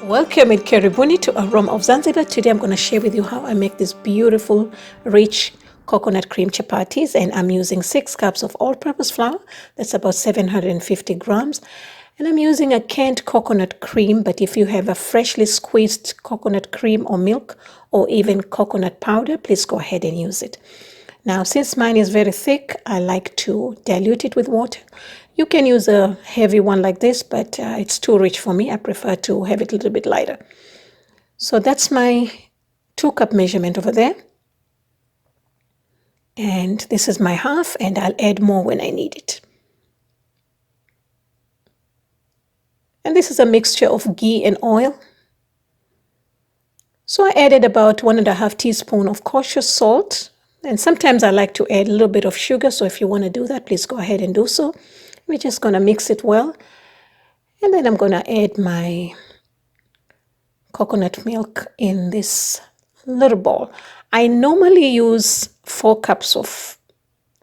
Welcome in Karibuni to Aroma of Zanzibar. Today I'm going to share with you how I make this beautiful, rich coconut cream chapatis, and I'm using 6 cups of all-purpose flour. That's about 750 grams. And I'm using a canned coconut cream, but if you have a freshly squeezed coconut cream or milk or even coconut powder, please go ahead and use it. Now, since mine is very thick, I like to dilute it with water. You can use a heavy one like this, but it's too rich for me. I prefer to have it a little bit lighter. So that's my 2-cup measurement over there. And this is my half, and I'll add more when I need it. And this is a mixture of ghee and oil. So I added about 1.5 teaspoons of kosher salt. And sometimes I like to add a little bit of sugar. So if you want to do that, please go ahead and do so. We're just going to mix it well. And then I'm going to add my coconut milk in this little bowl. I normally use 4 cups of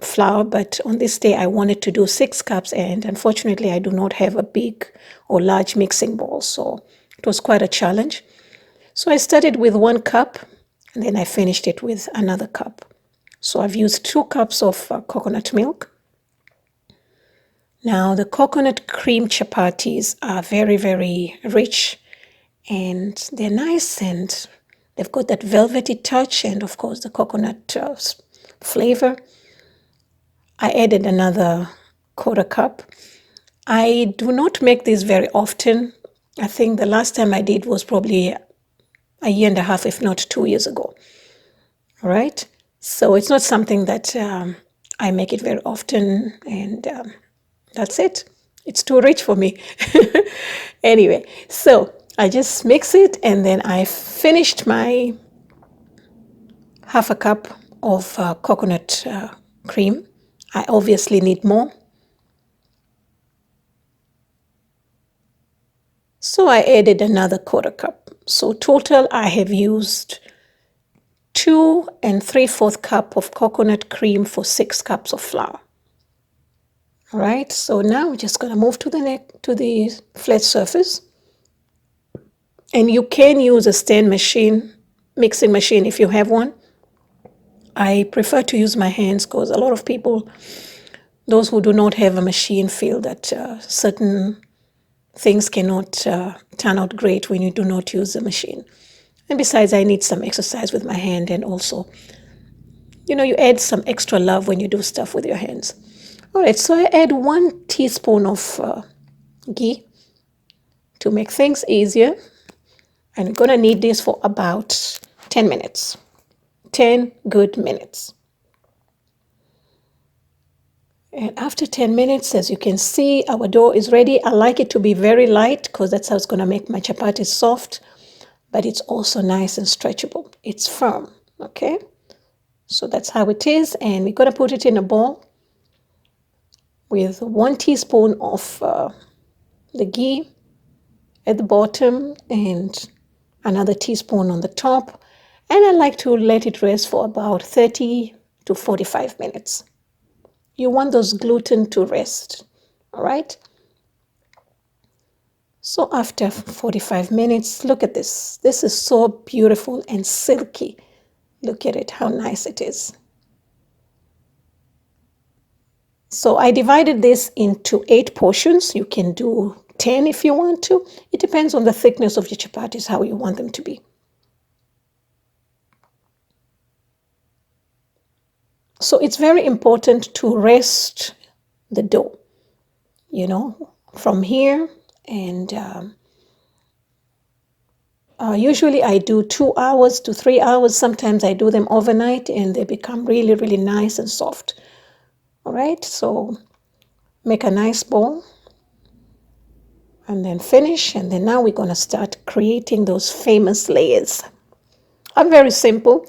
flour, but on this day I wanted to do 6 cups, and unfortunately I do not have a big or large mixing bowl, so it was quite a challenge. So I started with 1 cup, and then I finished it with another cup. So I've used 2 cups of coconut milk. Now the coconut cream chapatis are very, very rich, and they're nice, and they've got that velvety touch, and of course the coconut flavor. I added another 1/4 cup. I do not make these very often. I think the last time I did was probably 1.5 years, if not 2 years ago. All right. So it's not something that I make it very often, and that's it. It's too rich for me. Anyway, so I just mix it, and then I finished my 1/2 cup of coconut cream. I obviously need more. So I added another 1/4 cup. So total I have used 2 3/4 cup of coconut cream for 6 cups of flour. All right, so now we're just going to move to the flat surface. And you can use a stand machine, mixing machine if you have one. I prefer to use my hands because a lot of people, those who do not have a machine, feel that certain things cannot turn out great when you do not use a machine. And besides, I need some exercise with my hand, and also, you add some extra love when you do stuff with your hands. All right, so I add 1 teaspoon of ghee to make things easier. And we're going to need this for about 10 minutes. 10 good minutes. And after 10 minutes, as you can see, our dough is ready. I like it to be very light because that's how it's going to make my chapatis soft, but it's also nice and stretchable. It's firm, okay? So that's how it is, and we're going to put it in a bowl with 1 teaspoon of the ghee at the bottom and another teaspoon on the top. And I like to let it rest for about 30 to 45 minutes. You want those gluten to rest, all right? So after 45 minutes, look at this. This is so beautiful and silky. Look at it, how nice it is. So I divided this into 8 portions. You can do 10 if you want to. It depends on the thickness of your chapatis, how you want them to be. So it's very important to rest the dough, from here. And usually I do 2 hours to 3 hours. Sometimes I do them overnight, and they become really, really nice and soft. All right, so make a nice bowl and then finish. And then now we're going to start creating those famous layers. I'm very simple.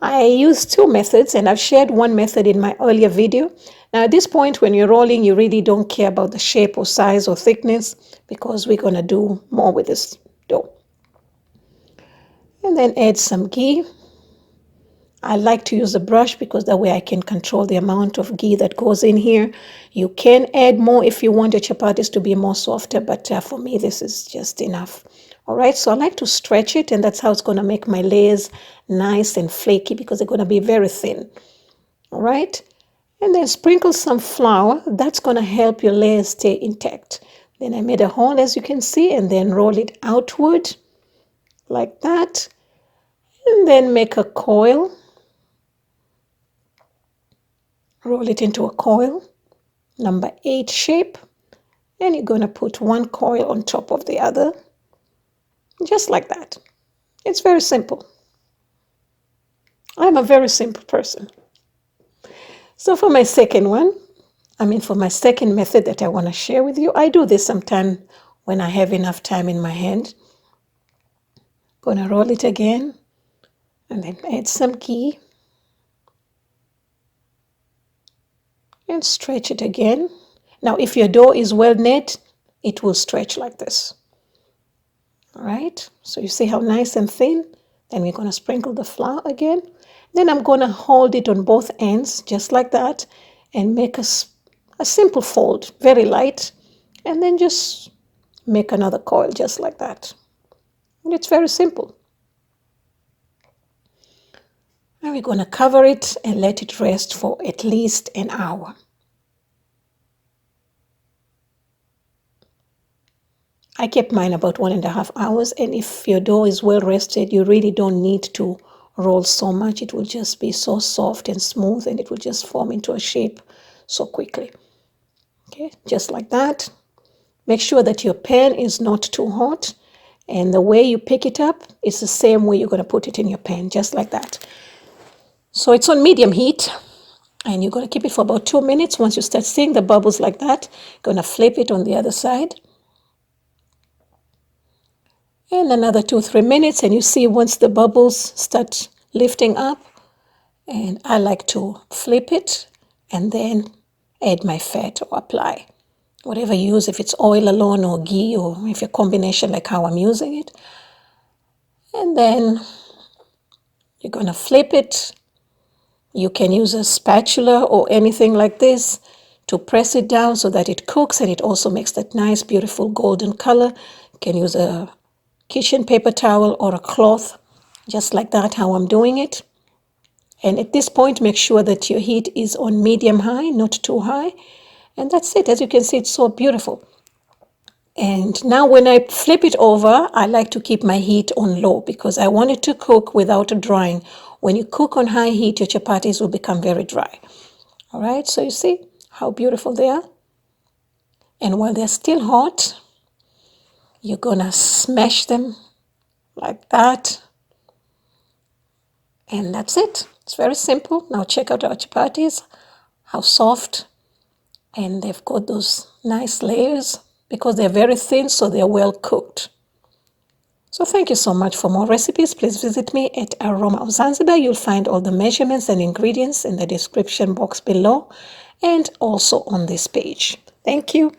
I use 2 methods, and I've shared one method in my earlier video. Now at this point, when you're rolling, you really don't care about the shape or size or thickness, because we're going to do more with this dough. And then add some ghee. I like to use a brush because that way I can control the amount of ghee that goes in here. You can add more if you want your chapatis to be more softer, but for me this is just enough. All right, so I like to stretch it, and that's how it's going to make my layers nice and flaky because they're going to be very thin. All right, and then sprinkle some flour. That's going to help your layers stay intact. Then I made a hole, as you can see, and then roll it outward like that, and then make a coil. Roll it into a coil, number 8 shape, and you're going to put one coil on top of the other, just like that. It's very simple. I'm a very simple person. So for my second method that I want to share with you, I do this sometime when I have enough time in my hand. Going to roll it again, and then add some ghee, and stretch it again. Now, if your dough is well knit, it will stretch like this. All right, so you see how nice and thin? Then we're going to sprinkle the flour again. Then I'm going to hold it on both ends, just like that, and make a simple fold, very light, and then just make another coil just like that. And it's very simple. Now we're going to cover it and let it rest for at least an hour. I kept mine about 1.5 hours, and if your dough is well rested, you really don't need to roll so much. It will just be so soft and smooth, and it will just form into a shape so quickly. Okay, just like that. Make sure that your pan is not too hot, and the way you pick it up is the same way you're going to put it in your pan, just like that. So it's on medium heat, and you're going to keep it for about 2 minutes. Once you start seeing the bubbles like that, you're going to flip it on the other side. And another 2-3 minutes, and you see once the bubbles start lifting up, and I like to flip it and then add my fat or apply. Whatever you use, if it's oil alone or ghee, or if a combination like how I'm using it. And then you're going to flip it. You can use a spatula or anything like this to press it down so that it cooks, and it also makes that nice, beautiful golden color. You can use a kitchen paper towel or a cloth, just like that, how I'm doing it. And at this point, make sure that your heat is on medium high, not too high. And that's it. As you can see, it's so beautiful. And now when I flip it over, I like to keep my heat on low because I want it to cook without drying. When you cook on high heat, your chapatis will become very dry. All right, so you see how beautiful they are? And while they're still hot, you're going to smash them like that. And that's it. It's very simple. Now check out our chapatis, how soft. And they've got those nice layers because they're very thin, so they're well cooked. So thank you so much. For more recipes, please visit me at Aroma of Zanzibar. You'll find all the measurements and ingredients in the description box below and also on this page. Thank you.